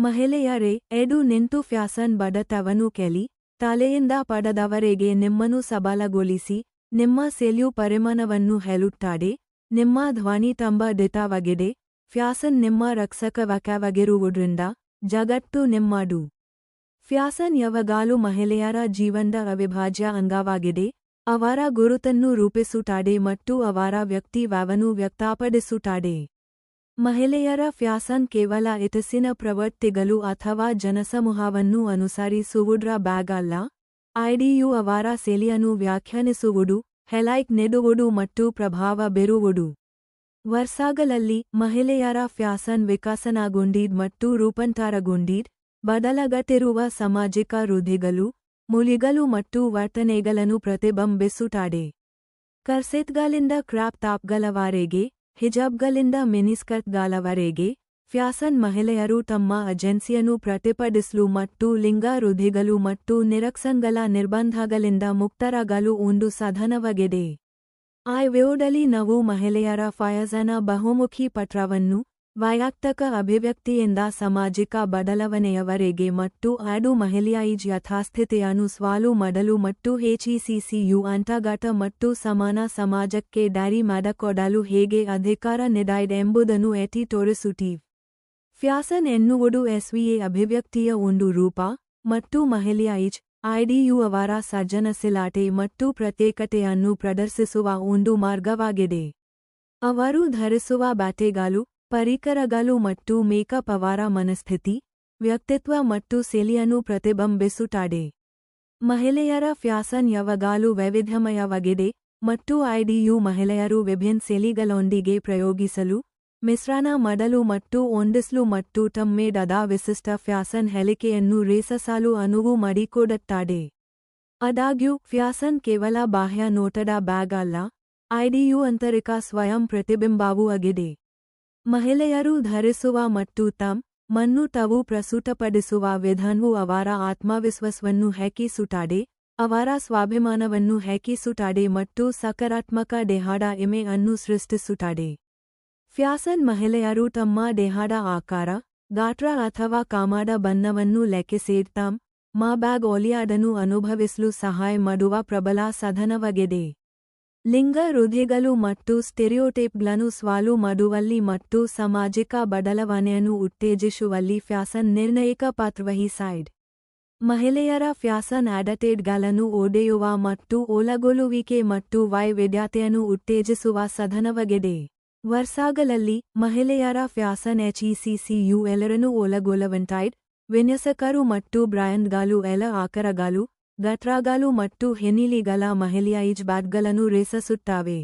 ಮಹಿಳೆಯರೇ, ಎಡು ನಿಂತು ಫ್ಯಾಷನ್ ಬಡತವನು ಕೆಲಿ, ತಲೆಯಿಂದ ಪಡದವರೆಗೆ ನಿಮ್ಮನ್ನು ಸಬಲಗೊಳಿಸಿ, ನಿಮ್ಮ ಸೆಲ್ಯು ಪರಿಮಾಣವನ್ನು ಹೇಳುತ್ತಾಡೆ, ನಿಮ್ಮ ಧ್ವನಿ ತಂಬ ದಿಟವಾಗಿದೆ, ಫ್ಯಾಷನ್ ನಿಮ್ಮ ರಕ್ಷಕವಾಗಿರುವುದರಿಂದ, ಜಗತ್ತು ನಿಮ್ಮದು. ಫ್ಯಾಷನ್ ಯಾವಾಗಲೂ ಮಹಿಳೆಯರ ಜೀವನದ ಅವಿಭಾಜ್ಯ ಅಂಗವಾಗಿದೆ, ಅವರ ಗುರುತನ್ನು ರೂಪಿಸುತ್ತಾಡೆ ಮತ್ತು ಅವರ ವ್ಯಕ್ತಿತ್ವವನ್ನು ವ್ಯಕ್ತಪಡಿಸುತ್ತಾಡೆ. ಮಹಿಳೆಯರ ಫ್ಯಾಷನ್ ಕೇವಲ ಇತಿಹಾಸಿನ ಪ್ರವೃತ್ತಿಗಳು ಅಥವಾ ಜನಸಮೂಹವನ್ನು ಅನುಸರಿಸುವುದರ ಬ್ಯಾಗ್ ಅಲ್ಲ, ಇದು ಅವರ ಶೈಲಿಯನ್ನು ವ್ಯಾಖ್ಯಾನಿಸುವುದು, ಹೆಲೈಕ್ ನೀಡುವುದು ಮತ್ತು ಪ್ರಭಾವ ಬೀರುವುದು. ವರ್ಷಗಳಲ್ಲಿ ಮಹಿಳೆಯರ ಫ್ಯಾಷನ್ ವಿಕಸನಗೊಂಡಿದೆ ಮತ್ತು ರೂಪಾಂತರಗೊಂಡಿದೆ, ಬದಲಾಗುತ್ತಿರುವ ಸಾಮಾಜಿಕ ರೂಢಿಗಳು, ಮೂಲ್ಯಗಳು ಮತ್ತು ವರ್ತನೆಗಳನ್ನು ಪ್ರತಿಬಿಂಬಿಸುತ್ತದೆ. ಕರ್ಸೆಟ್ಗಳಿಂದ ಕ್ರಾಪ್ ಟಾಪ್ಗಳವರೆಗೆ, ಹಿಜಾಬ್ಗಳಿಂದ ಮಿನಿಸ್ಕರ್ಟ್ಗಳವರೆಗೆ, ಫ್ಯಾಷನ್ ಮಹಿಳೆಯರು ತಮ್ಮ ಏಜೆನ್ಸಿಯನ್ನು ಪ್ರತಿಪಾದಿಸಲು ಮತ್ತು ಲಿಂಗ ರೂಢಿಗಳು ಮತ್ತು ನಿರೀಕ್ಷೆಗಳ ನಿರ್ಬಂಧಗಳಿಂದ ಮುಕ್ತರಾಗಲು ಒಂದು ಸಾಧನವಾಗಿದೆ. ಈ ವಿಡಿಯೋದಲ್ಲಿ ನಾವು ಮಹಿಳೆಯರ ಫ್ಯಾಷನ್ನ ಬಹುಮುಖಿ ಪತ್ರವನ್ನು, ವೈಯಕ್ತಿಕ ಅಭಿವ್ಯಕ್ತಿಯಿಂದ ಸಾಮಾಜಿಕ ಬದಲಾವಣೆಯವರೆಗೆ ಮತ್ತು ಅದು ಮಹಿಳೆಯ ಯಥಾಸ್ಥಿತಿಯನ್ನು ಸವಾಲು ಮಾಡಲು ಮತ್ತು HECCU ಅಂತರ್ಗತ ಮತ್ತು ಸಮಾನ ಸಮಾಜಕ್ಕೆ ದಾರಿ ಮಾಡಿಕೊಡಲು ಹೇಗೆ ಅಧಿಕಾರ ನೀಡಿದೆ ಎಂಬುದನ್ನು ಎತ್ತಿ ತೋರಿಸುತ್ತೀವಿ. ಫ್ಯಾಷನ್ ಎನ್ನುವುದು SVA ಅಭಿವ್ಯಕ್ತಿಯ ಒಂದು ರೂಪ, ಮತ್ತು ಮಹಿಳೆಯ IDU ಅವರ ಸೃಜನಶೀಲತೆ ಮತ್ತು ಪ್ರತ್ಯೇಕತೆಯನ್ನು ಪ್ರದರ್ಶಿಸುವ ಒಂದು ಮಾರ್ಗವಾಗಿದೆ. ಅವರು ಧರಿಸುವ ಬಟ್ಟೆಗಳು, ಪರಿಕರಗಳು ಮತ್ತು ಮೇಕಪ್ ಅವರ ಮನಸ್ಥಿತಿ, ವ್ಯಕ್ತಿತ್ವ ಮತ್ತು ಶೈಲಿಯನ್ನು ಪ್ರತಿಬಿಂಬಿಸುತ್ತದೆ. ಮಹಿಳೆಯರ ಫ್ಯಾಷನ್ ಯಾವಾಗಲೂ ವೈವಿಧ್ಯಮಯವಾಗಿದೆ, ಮತ್ತು IDU ಮಹಿಳೆಯರು ವಿಭಿನ್ನ ಶೈಲಿಗಳೊಂದಿಗೆ ಪ್ರಯೋಗಿಸಲು, ಮಿಶ್ರಣ ಮಾಡಲು ಮತ್ತು ಹೊಂದಿಸಲು ಮತ್ತು ತಮ್ಮದೇ ವಿಶಿಷ್ಟ ಫ್ಯಾಷನ್ ಹೇಳಿಕೆಯನ್ನು ರಚಿಸಲು ಅನುವು ಮಾಡಿಕೊಡುತ್ತದೆ. ಆದಾಗ್ಯೂ, ಫ್ಯಾಷನ್ ಕೇವಲ ಬಾಹ್ಯ ನೋಟದ ಬ್ಯಾಗ್ ಅಲ್ಲ, IDU ಆಂತರಿಕ ಸ್ವಯಂ ಪ್ರತಿಬಿಂಬವೂ ಆಗಿದೆ. ಮಹಿಳೆಯರು ಧರಿಸುವ ಮತ್ತು ತಮ್ಮನ್ನು ತಾವು ಪ್ರಸ್ತುತಪಡಿಸುವ ವಿಧಾನವು ಅವರ ಆತ್ಮವಿಶ್ವಾಸವನ್ನು ಹೆಚ್ಚಿಸುತ್ತದೆ, ಅವರ ಸ್ವಾಭಿಮಾನವನ್ನು ಹೆಚ್ಚಿಸುತ್ತದೆ ಮತ್ತು ಸಕಾರಾತ್ಮಕ ದೇಹದ ಇಮೆಯನ್ನು ಸೃಷ್ಟಿಸುತ್ತದೆ. ಫ್ಯಾಷನ್ ಮಹಿಳೆಯರು ತಮ್ಮ ದೇಹದ ಆಕಾರ, ಗಾತ್ರ ಅಥವಾ ಕಾಮದ ಬಣ್ಣವನ್ನು ಲೆಕ್ಕಿಸದೆ ತಮ್ಮ ಬ್ಯಾಗ್ ಒಲಿಯೋದನ್ನು ಅನುಭವಿಸಲು ಸಹಾಯ ಮಾಡುವ ಪ್ರಬಲ ಸಾಧನವಾಗಿದೆ. ಲಿಂಗ ರೂಢಿಗಳು ಮತ್ತು ಸ್ಟೆರಿಯೋಟೈಪ್ಗಳನ್ನು ಸವಾಲು ಮಾಡುವಲ್ಲಿ ಮತ್ತು ಸಾಮಾಜಿಕ ಬದಲಾವಣೆಯನ್ನು ಉತ್ತೇಜಿಸುವಲ್ಲಿ ಫ್ಯಾಷನ್ ನಿರ್ಣಾಯಕ ಪಾತ್ರವಹಿಸಿದೆ. ಮಹಿಳೆಯರ ಫ್ಯಾಷನ್ ಅಡಾಪ್ಟೇಡ್ಗಳನ್ನು ಒಡೆಯುವ ಮತ್ತು ಒಳಗೊಳ್ಳುವಿಕೆ ಮತ್ತು ವೈವಿಧ್ಯತೆಯನ್ನು ಉತ್ತೇಜಿಸುವ ಸಾಧನವಾಗಿದೆ. ವರ್ಷಗಳಲ್ಲಿ, ಮಹಿಳೆಯರ ಫ್ಯಾಷನ್ HECCU ಎಲ್ಲರನ್ನೂ ಒಳಗೊಳ್ಳುವಂತಾಗಿದೆ, ವಿನ್ಯಾಸಕರು ಮತ್ತು ಬ್ರ್ಯಾಂಡ್ಗಳು ಎಲ್ಲ ಆಕಾರಗಳು, ಗಾತ್ರಗಳು ಮತ್ತು ಹಿನ್ನೆಲೆಗಳ ಮಹಿಳೆಯ ಬ್ಯಾಗ್ಗಳನ್ನು ರಚಿಸುತ್ತವೆ.